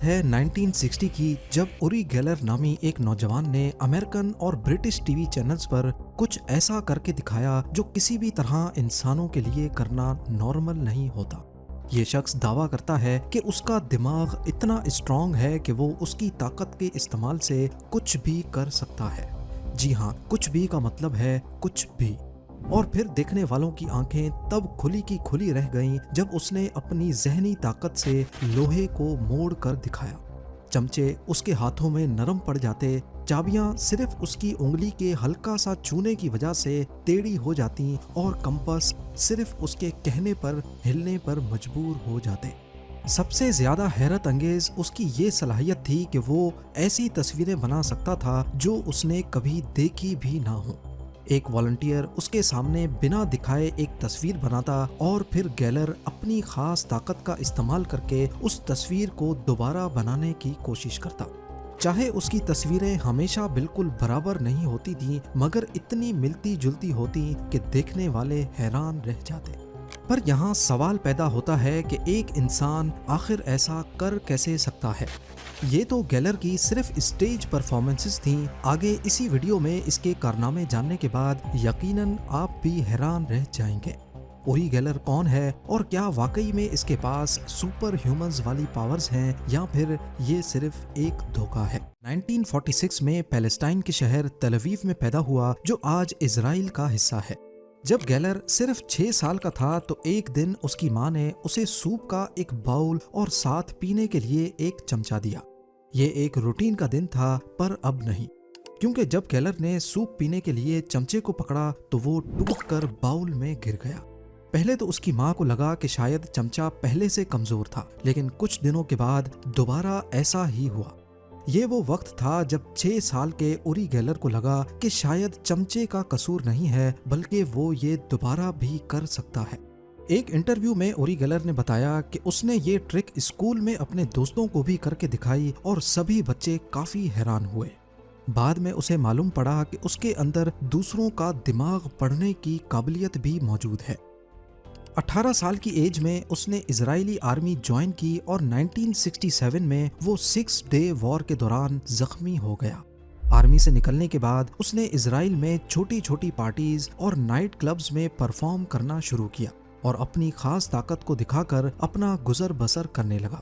है 1960 की, जब उरी गेलर नामी एक नौजवान ने अमेरिकन और ब्रिटिश टीवी चैनल्स पर कुछ ऐसा करके दिखाया जो किसी भी तरह इंसानों के लिए करना नॉर्मल नहीं होता। ये शख्स दावा करता है कि उसका दिमाग इतना स्ट्रांग है कि वो उसकी ताकत के इस्तेमाल से कुछ भी कर सकता है। जी हाँ, कुछ भी का मतलब है कुछ भी। और फिर देखने वालों की आंखें तब खुली की खुली रह गईं जब उसने अपनी जहनी ताकत से लोहे को मोड़ कर दिखाया। चमचे उसके हाथों में नरम पड़ जाते, चाबियां सिर्फ उसकी उंगली के हल्का सा छूने की वजह से टेढ़ी हो जाती और कंपास सिर्फ उसके कहने पर हिलने पर मजबूर हो जाते। सबसे ज्यादा हैरत अंगेज उसकी ये सलाहियत थी कि वो ऐसी तस्वीरें बना सकता था जो उसने कभी देखी भी ना हो। एक वॉलंटियर उसके सामने बिना दिखाए एक तस्वीर बनाता और फिर गेलर अपनी खास ताकत का इस्तेमाल करके उस तस्वीर को दोबारा बनाने की कोशिश करता। चाहे उसकी तस्वीरें हमेशा बिल्कुल बराबर नहीं होती थीं, मगर इतनी मिलती जुलती होती कि देखने वाले हैरान रह जाते। पर यहाँ सवाल पैदा होता है कि एक इंसान आखिर ऐसा कर कैसे सकता है। ये तो गेलर की सिर्फ स्टेज परफॉर्मेंसेस थीं। आगे इसी वीडियो में इसके कारनामे जानने के बाद यकीनन आप भी हैरान रह जाएंगे। उरी गेलर कौन है और क्या वाकई में इसके पास सुपर ह्यूमंस वाली पावर्स हैं या फिर ये सिर्फ एक धोखा है। 1946 में पैलेस्टाइन के शहर तेल अवीव में पैदा हुआ, जो आज इजराइल का हिस्सा है। जब गेलर सिर्फ 6 साल का था तो एक दिन उसकी माँ ने उसे सूप का एक बाउल और साथ पीने के लिए एक चमचा दिया। ये एक रूटीन का दिन था, पर अब नहीं, क्योंकि जब गेलर ने सूप पीने के लिए चमचे को पकड़ा तो वो टूटकर बाउल में गिर गया। पहले तो उसकी माँ को लगा कि शायद चमचा पहले से कमजोर था, लेकिन कुछ दिनों के बाद दोबारा ऐसा ही हुआ। ये वो वक्त था जब 6 साल के उरी गेलर को लगा कि शायद चमचे का कसूर नहीं है, बल्कि वो ये दोबारा भी कर सकता है। एक इंटरव्यू में उरी गेलर ने बताया कि उसने ये ट्रिक स्कूल में अपने दोस्तों को भी करके दिखाई और सभी बच्चे काफी हैरान हुए। बाद में उसे मालूम पड़ा कि उसके अंदर दूसरों का दिमाग पढ़ने की काबिलियत भी मौजूद है। 18 साल की एज में उसने इजरायली आर्मी ज्वाइन की और 1967 में वो 6 डे वॉर के दौरान जख्मी हो गया। आर्मी से निकलने के बाद उसने इजराइल में छोटी छोटी पार्टीज और नाइट क्लब्स में परफॉर्म करना शुरू किया और अपनी खास ताकत को दिखाकर अपना गुजर बसर करने लगा।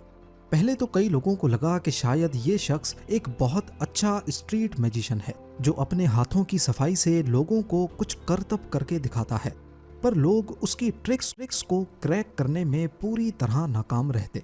पहले तो कई लोगों को लगा कि शायद ये शख्स एक बहुत अच्छा स्ट्रीट मैजिशियन है जो अपने हाथों की सफाई से लोगों को कुछ करतब करके दिखाता है, पर लोग उसकी ट्रिक्स को क्रैक करने में पूरी तरह नाकाम रहते।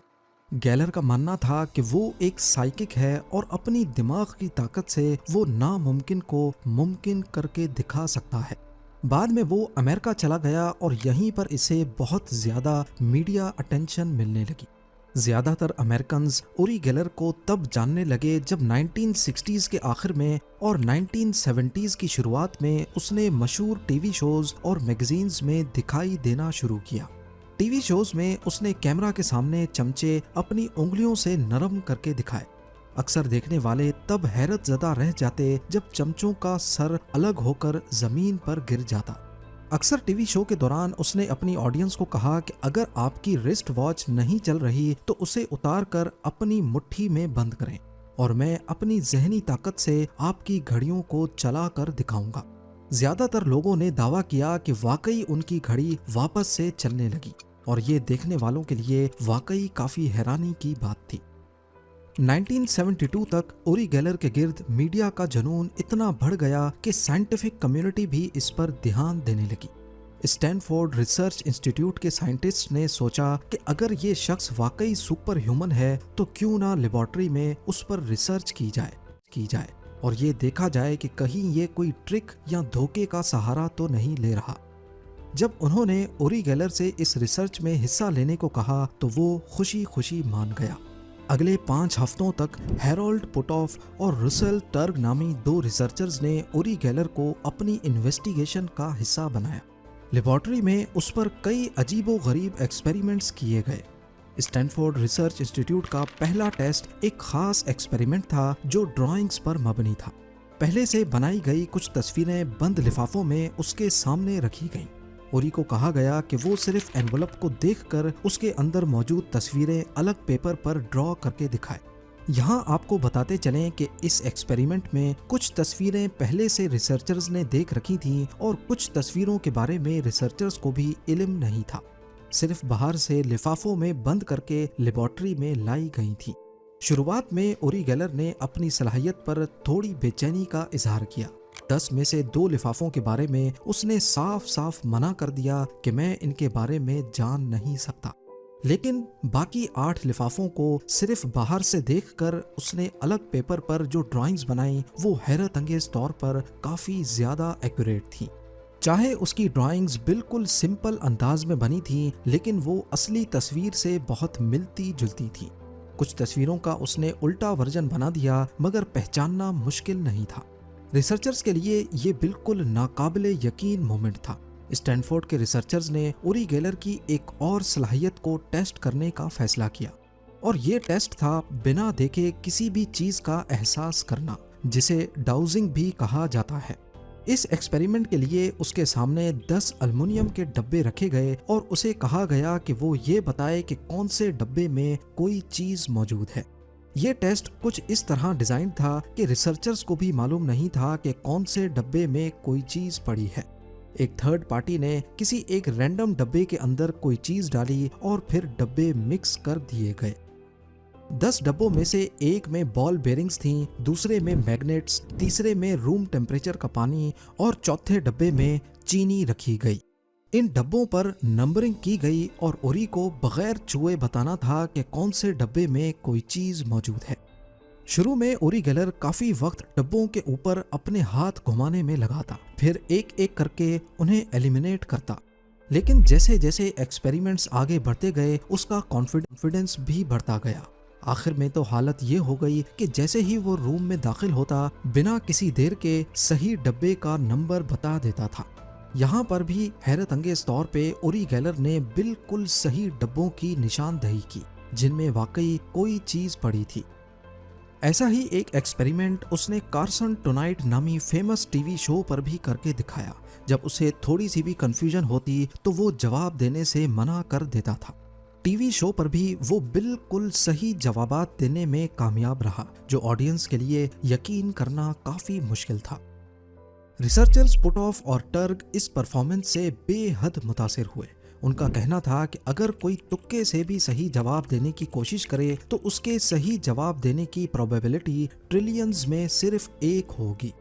गेलर का मानना था कि वो एक साइकिक है और अपनी दिमाग की ताकत से वो नामुमकिन को मुमकिन करके दिखा सकता है। बाद में वो अमेरिका चला गया और यहीं पर इसे बहुत ज्यादा मीडिया अटेंशन मिलने लगी। ज्यादातर अमेरिकन्स उरी गेलर को तब जानने लगे जब 1960s के आखिर में और 1970s की शुरुआत में उसने मशहूर टीवी शोज और मैगजीन्स में दिखाई देना शुरू किया। टीवी शोज में उसने कैमरा के सामने चमचे अपनी उंगलियों से नरम करके दिखाए। अक्सर देखने वाले तब हैरत ज़दा रह जाते जब चमचों का सर अलग होकर जमीन पर गिर जाता। अक्सर टीवी शो के दौरान उसने अपनी ऑडियंस को कहा कि अगर आपकी रिस्ट वॉच नहीं चल रही तो उसे उतार कर अपनी मुट्ठी में बंद करें और मैं अपनी जहनी ताकत से आपकी घड़ियों को चला कर दिखाऊंगा। ज्यादातर लोगों ने दावा किया कि वाकई उनकी घड़ी वापस से चलने लगी और ये देखने वालों के लिए वाकई काफी हैरानी की बात थी। 1972 तक उरी गेलर के गिर्द मीडिया का जुनून इतना बढ़ गया कि साइंटिफिक कम्युनिटी भी इस पर ध्यान देने लगी। स्टैनफोर्ड रिसर्च इंस्टीट्यूट के साइंटिस्ट ने सोचा कि अगर ये शख्स वाकई सुपर ह्यूमन है तो क्यों ना लेबोरेटरी में उस पर रिसर्च की जाए और ये देखा जाए कि कहीं ये कोई ट्रिक या धोखे का सहारा तो नहीं ले रहा। जब उन्होंने उरी गेलर से इस रिसर्च में हिस्सा लेने को कहा तो वो खुशी खुशी मान गया। अगले 5 हफ्तों तक हैरोल्ड पुटॉफ और रुसेल टर्ग नामी 2 रिसर्चर्स ने उरी गेलर को अपनी इन्वेस्टिगेशन का हिस्सा बनाया। लेबोरेटरी में उस पर कई अजीबो गरीब एक्सपेरिमेंट्स किए गए। स्टैनफोर्ड रिसर्च इंस्टीट्यूट का पहला टेस्ट एक खास एक्सपेरिमेंट था जो ड्राइंग्स पर मबनी था। पहले से बनाई गई कुछ तस्वीरें बंद लिफाफों में उसके सामने रखी गईं। उरी को कहा गया कि वो सिर्फ एनवलप को देखकर उसके अंदर मौजूद तस्वीरें अलग पेपर पर ड्रॉ करके दिखाए। यहाँ आपको बताते चलें कि इस एक्सपेरिमेंट में कुछ तस्वीरें पहले से रिसर्चर्स ने देख रखी थीं और कुछ तस्वीरों के बारे में रिसर्चर्स को भी इल्म नहीं था। सिर्फ बाहर से लिफाफों में बंद करके लेबोरेटरी में लाई गई थी। शुरुआत में उरी गेलर ने अपनी सलाहियत पर थोड़ी बेचैनी का इजहार किया। 10 में से 2 लिफाफों के बारे में उसने साफ साफ मना कर दिया कि मैं इनके बारे में जान नहीं सकता। लेकिन बाकी 8 लिफाफों को सिर्फ बाहर से देखकर उसने अलग पेपर पर जो ड्राइंग्स बनाई वो हैरत अंगेज तौर पर काफी ज्यादा एक्यूरेट थी। चाहे उसकी ड्राइंग्स बिल्कुल सिंपल अंदाज में बनी थी, लेकिन वो असली तस्वीर से बहुत मिलती जुलती थी। कुछ तस्वीरों का उसने उल्टा वर्जन बना दिया, मगर पहचानना मुश्किल नहीं था। रिसर्चर्स के लिए ये बिल्कुल नाकाबिले यकीन मोमेंट था। स्टैनफोर्ड के रिसर्चर्स ने उरी गेलर की एक और सलाहियत को टेस्ट करने का फैसला किया, और ये टेस्ट था बिना देखे किसी भी चीज का एहसास करना, जिसे डाउजिंग भी कहा जाता है। इस एक्सपेरिमेंट के लिए उसके सामने 10 एल्युमिनियम के डब्बे रखे गए और उसे कहा गया कि वो ये बताए कि कौन से डब्बे में कोई चीज मौजूद है। ये टेस्ट कुछ इस तरह डिजाइन था कि रिसर्चर्स को भी मालूम नहीं था कि कौन से डब्बे में कोई चीज पड़ी है। एक थर्ड पार्टी ने किसी एक रैंडम डब्बे के अंदर कोई चीज डाली और फिर डब्बे मिक्स कर दिए गए। 10 डब्बों में से एक में बॉल बेरिंग्स थीं, दूसरे में मैग्नेट्स, तीसरे में रूम टेम्परेचर का पानी और चौथे डब्बे में चीनी रखी गई। इन डब्बों पर नंबरिंग की गई और उरी को बगैर छुए बताना था कि कौन से डब्बे में कोई चीज मौजूद है। शुरू में उरी गेलर काफी वक्त डब्बों के ऊपर अपने हाथ घुमाने में लगाता, फिर एक एक करके उन्हें एलिमिनेट करता। लेकिन जैसे जैसे एक्सपेरिमेंट्स आगे बढ़ते गए उसका कॉन्फिडेंस भी बढ़ता गया। आखिर में तो हालत ये हो गई कि जैसे ही वो रूम में दाखिल होता, बिना किसी देर के सही डब्बे का नंबर बता देता था। यहाँ पर भी हैरत अंगेज तौर पे उरी गेलर ने बिल्कुल सही डब्बों की निशानदेही की, जिनमें वाकई कोई चीज पड़ी थी। ऐसा ही एक एक्सपेरिमेंट उसने कार्सन टुनाइट नामी फेमस टीवी शो पर भी करके दिखाया। जब उसे थोड़ी सी भी कंफ्यूजन होती तो वो जवाब देने से मना कर देता था। टीवी शो पर भी वो बिल्कुल सही जवाबात देने में कामयाब रहा, जो ऑडियंस के लिए यकीन करना काफी मुश्किल था। रिसर्चर्स पुटऑफ और टर्ग इस परफॉर्मेंस से बेहद मुतासिर हुए। उनका कहना था कि अगर कोई तुक्के से भी सही जवाब देने की कोशिश करे तो उसके सही जवाब देने की प्रोबेबिलिटी ट्रिलियंस में सिर्फ 1 होगी।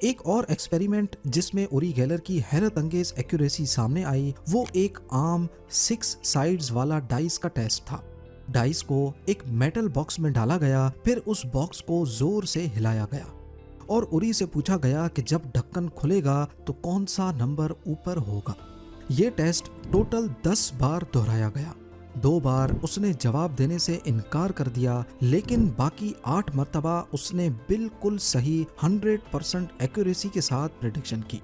एक और एक्सपेरिमेंट जिसमें उरी गेलर की हैरत अंगेज एक्यूरेसी सामने आई, वो एक आम 6 साइड्स वाला डाइस का टेस्ट था। डाइस को एक मेटल बॉक्स में डाला गया, फिर उस बॉक्स को जोर से हिलाया गया और उरी से पूछा गया कि जब ढक्कन खुलेगा तो कौन सा नंबर ऊपर होगा। ये टेस्ट टोटल 10 बार दोहराया गया। 2 बार उसने जवाब देने से इनकार कर दिया, लेकिन बाकी 8 मर्तबा उसने बिल्कुल सही 100% एक्यूरेसी के साथ प्रेडिक्शन की।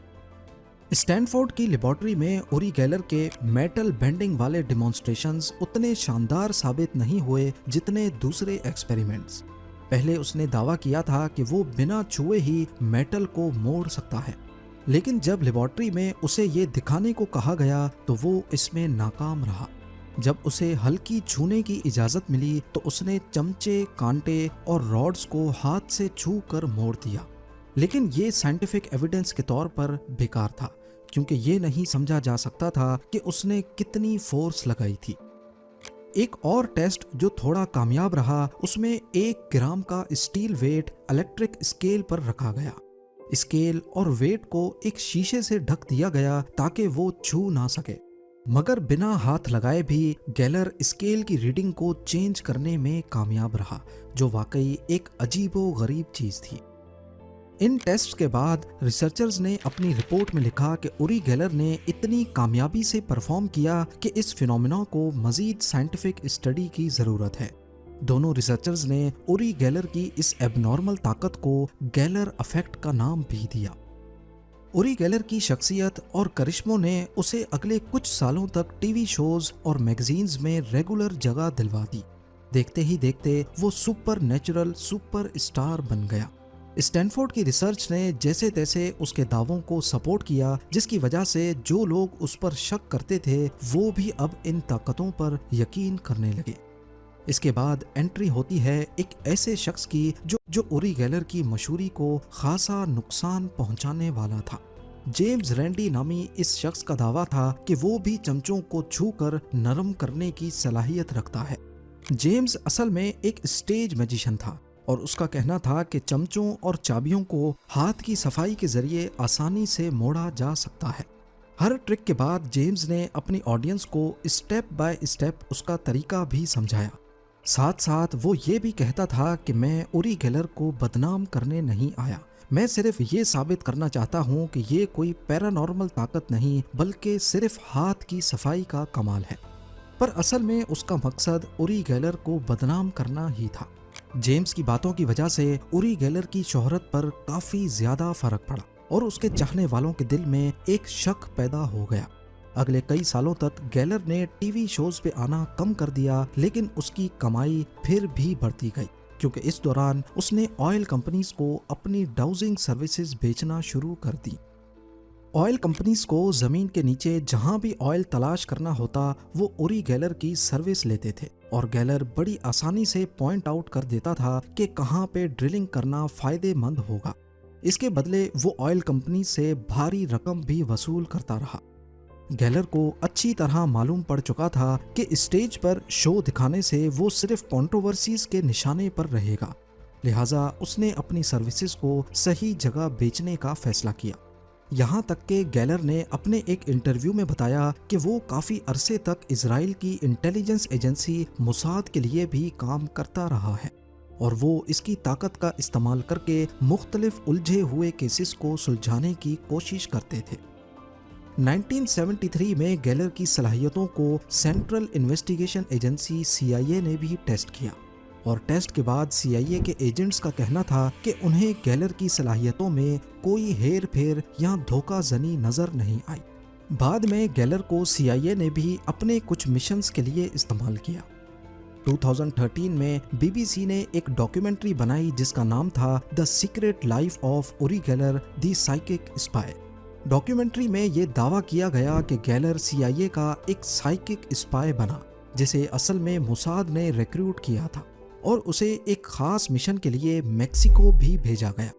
स्टैनफोर्ड की लेबोरेटरी में उरी गेलर के मेटल बेंडिंग वाले डिमॉन्स्ट्रेशंस उतने शानदार साबित नहीं हुए जितने दूसरे एक्सपेरिमेंट्स। पहले उसने दावा किया था कि वो बिना छुए ही मेटल को मोड़ सकता है, लेकिन जब लेबोरेटरी में उसे ये दिखाने को कहा गया तो वो इसमें नाकाम रहा। जब उसे हल्की छूने की इजाजत मिली तो उसने चमचे, कांटे और रॉड्स को हाथ से छू कर मोड़ दिया, लेकिन ये साइंटिफिक एविडेंस के तौर पर बेकार था, क्योंकि ये नहीं समझा जा सकता था कि उसने कितनी फोर्स लगाई थी। एक और टेस्ट जो थोड़ा कामयाब रहा, उसमें 1 ग्राम का स्टील वेट इलेक्ट्रिक स्केल पर रखा गया। स्केल और वेट को एक शीशे से ढक दिया गया ताकि वो छू ना सके, मगर बिना हाथ लगाए भी गेलर स्केल की रीडिंग को चेंज करने में कामयाब रहा, जो वाकई एक अजीबो गरीब चीज थी। इन टेस्ट के बाद रिसर्चर्स ने अपनी रिपोर्ट में लिखा कि उरी गेलर ने इतनी कामयाबी से परफॉर्म किया कि इस फिनोमेना को मजीद साइंटिफिक स्टडी की जरूरत है। दोनों रिसर्चर्स ने उरी गेलर की इस एबनॉर्मल ताकत को गेलर इफेक्ट का नाम भी दिया। उरी गेलर की शख्सियत और करिश्मों ने उसे अगले कुछ सालों तक टीवी शोज और मैगजीन्स में रेगुलर जगह दिलवा दी। देखते ही देखते वो सुपर नेचुरल सुपर स्टार बन गया। स्टैनफोर्ड की रिसर्च ने जैसे तैसे उसके दावों को सपोर्ट किया, जिसकी वजह से जो लोग उस पर शक करते थे वो भी अब इन ताकतों पर यकीन करने लगे। इसके बाद एंट्री होती है एक ऐसे शख्स की जो उरी गेलर की मशहूरी को खासा नुकसान पहुंचाने वाला था। जेम्स रैंडी नामी इस शख्स का दावा था कि वो भी चमचों को छूकर नरम करने की सलाहियत रखता है। जेम्स असल में एक स्टेज मैजिशियन था और उसका कहना था कि चमचों और चाबियों को हाथ की सफाई के जरिए आसानी से मोड़ा जा सकता है। हर ट्रिक के बाद जेम्स ने अपनी ऑडियंस को स्टेप बाय स्टेप उसका तरीका भी समझाया। साथ साथ वो ये भी कहता था कि मैं उरी गेलर को बदनाम करने नहीं आया, मैं सिर्फ ये साबित करना चाहता हूँ कि ये कोई पैरानॉर्मल ताकत नहीं बल्कि सिर्फ हाथ की सफाई का कमाल है। पर असल में उसका मकसद उरी गेलर को बदनाम करना ही था। जेम्स की बातों की वजह से उरी गेलर की शोहरत पर काफी ज्यादा फर्क पड़ा और उसके चाहने वालों के दिल में एक शक पैदा हो गया। अगले कई सालों तक गेलर ने टीवी शोज पे आना कम कर दिया, लेकिन उसकी कमाई फिर भी बढ़ती गई क्योंकि इस दौरान उसने ऑयल कंपनीज को अपनी डाउजिंग सर्विसेज बेचना शुरू कर दी। ऑयल कंपनीज को जमीन के नीचे जहां भी ऑयल तलाश करना होता वो उरी गेलर की सर्विस लेते थे और गेलर बड़ी आसानी से पॉइंट आउट कर देता था कि कहां पे ड्रिलिंग करना फायदेमंद होगा। इसके बदले वो ऑयल कंपनी से भारी रकम भी वसूल करता रहा। गेलर को अच्छी तरह मालूम पड़ चुका था कि स्टेज पर शो दिखाने से वो सिर्फ कंट्रोवर्सीज के निशाने पर रहेगा, लिहाजा उसने अपनी सर्विसेज को सही जगह बेचने का फैसला किया। यहाँ तक कि गेलर ने अपने एक इंटरव्यू में बताया कि वो काफ़ी अरसे तक इजराइल की इंटेलिजेंस एजेंसी मुसाद के लिए भी काम करता रहा है और वो इसकी ताकत का इस्तेमाल करके मुख्तलिफ उलझे हुए केसेस को सुलझाने की कोशिश करते थे। 1973 में गेलर की सलाहियतों को सेंट्रल इन्वेस्टिगेशन एजेंसी CIA ने भी टेस्ट किया और टेस्ट के बाद CIA के एजेंट्स का कहना था कि उन्हें गेलर की सलाहियतों में कोई हेर फेर या धोखाजनी नजर नहीं आई। बाद में गेलर को CIA ने भी अपने कुछ मिशंस के लिए इस्तेमाल किया। 2013 में BBC ने एक डॉक्यूमेंट्री बनाई जिसका नाम था the secret life of Uri Geller the psychic spy. Documentary में ये दावा किया गया कि गेलर CIA का एक साइकिक स्पाई बना जिसे असल में मुसाद ने रिक्रूट किया था और उसे एक खास मिशन के लिए मेक्सिको भी भेजा गया।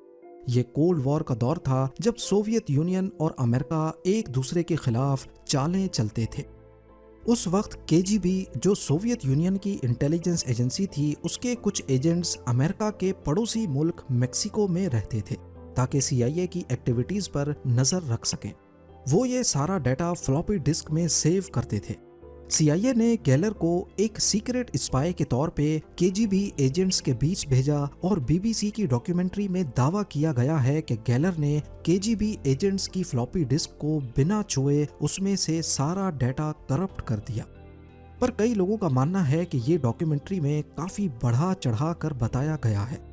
ये कोल्ड वॉर का दौर था जब सोवियत यूनियन और अमेरिका एक दूसरे के खिलाफ चालें चलते थे। उस वक्त KGB जो सोवियत यूनियन की इंटेलिजेंस एजेंसी थी, उसके कुछ एजेंट्स अमेरिका के पड़ोसी मुल्क मेक्सिको में रहते थे ताकि CIA की एक्टिविटीज पर नजर रख सकें। वो ये सारा डाटा फ्लॉपी डिस्क में सेव करते थे। CIA ने गेलर को एक सीक्रेट स्पाई के तौर पे KGB एजेंट्स के बीच भेजा और BBC की डॉक्यूमेंट्री में दावा किया गया है कि गेलर ने KGB एजेंट्स की फ्लॉपी डिस्क को बिना छुए उसमें से सारा डाटा करप्ट कर दिया। पर कई लोगों का मानना है कि ये डॉक्यूमेंट्री में काफी बढ़ा चढ़ा कर बताया गया है।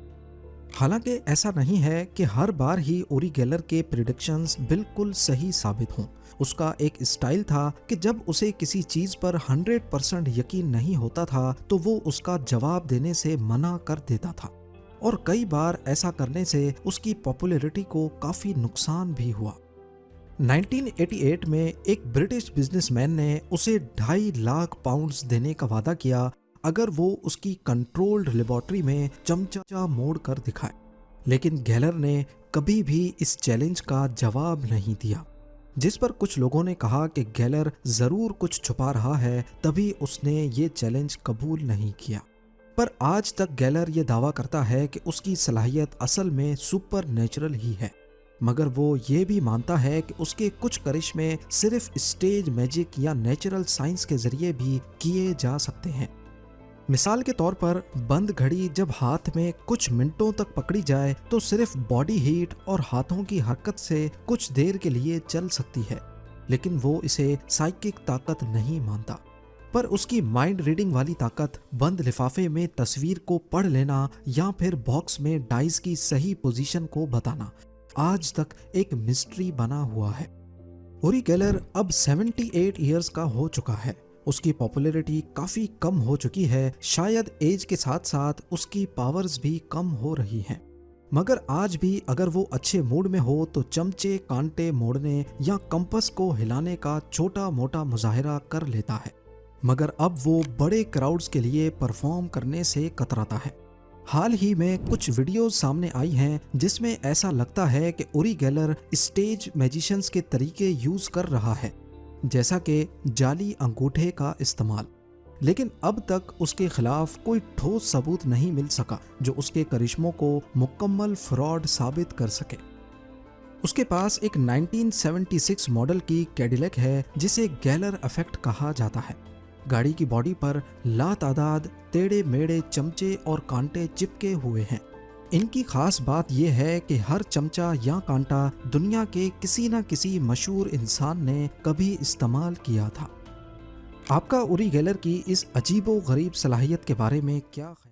हालांकि ऐसा नहीं है कि हर बार ही उरी गेलर के प्रिडिक्शंस बिल्कुल सही साबित हों। उसका एक स्टाइल था कि जब उसे किसी चीज पर 100% यकीन नहीं होता था तो वो उसका जवाब देने से मना कर देता था और कई बार ऐसा करने से उसकी पॉपुलैरिटी को काफी नुकसान भी हुआ। 1988 में एक ब्रिटिश बिजनेसमैन ने उसे 2.5 लाख पाउंड्स देने का वादा किया अगर वो उसकी कंट्रोल्ड लेबोरेटरी में चमचा मोड़ कर दिखाए, लेकिन गेलर ने कभी भी इस चैलेंज का जवाब नहीं दिया, जिस पर कुछ लोगों ने कहा कि गेलर जरूर कुछ छुपा रहा है, तभी उसने ये चैलेंज कबूल नहीं किया। पर आज तक गेलर ये दावा करता है कि उसकी सलाहियत असल में सुपर नेचुरल ही है, मगर वो ये भी मानता है कि उसके कुछ करिश्मे सिर्फ स्टेज मैजिक या नेचुरल साइंस के जरिए भी किए जा सकते हैं। मिसाल के तौर पर बंद घड़ी जब हाथ में कुछ मिनटों तक पकड़ी जाए तो सिर्फ बॉडी हीट और हाथों की हरकत से कुछ देर के लिए चल सकती है, लेकिन वो इसे साइकिक ताकत नहीं मानता। पर उसकी माइंड रीडिंग वाली ताकत बंद लिफाफे में तस्वीर को पढ़ लेना या फिर बॉक्स में डाइस की सही पोजीशन को बताना आज तक एक मिस्ट्री बना हुआ है। उरी गेलर अब 78 इयर्स का हो चुका है। उसकी पॉपुलैरिटी काफी कम हो चुकी है, शायद एज के साथ साथ उसकी पावर्स भी कम हो रही हैं। मगर आज भी अगर वो अच्छे मूड में हो तो चमचे कांटे मोड़ने या कंपस को हिलाने का छोटा मोटा मुजाहिरा कर लेता है। मगर अब वो बड़े क्राउड्स के लिए परफॉर्म करने से कतराता है। हाल ही में कुछ वीडियोस सामने आई हैं जिसमें ऐसा लगता है कि उरी गेलर स्टेज मैजिशियंस के तरीके यूज कर रहा है, जैसा कि जाली अंगूठे का इस्तेमाल। लेकिन अब तक उसके खिलाफ कोई ठोस सबूत नहीं मिल सका जो उसके करिश्मों को मुकम्मल फ्रॉड साबित कर सके। उसके पास एक 1976 मॉडल की कैडिलैक है जिसे गैलर इफेक्ट कहा जाता है। गाड़ी की बॉडी पर लातादाद टेढ़े मेढ़े चमचे और कांटे चिपके हुए हैं। इनकी खास बात यह है कि हर चमचा या कांटा दुनिया के किसी न किसी मशहूर इंसान ने कभी इस्तेमाल किया था। आपका उरी गेलर की इस अजीबो गरीब सलाहियत के बारे में क्या ख्याल?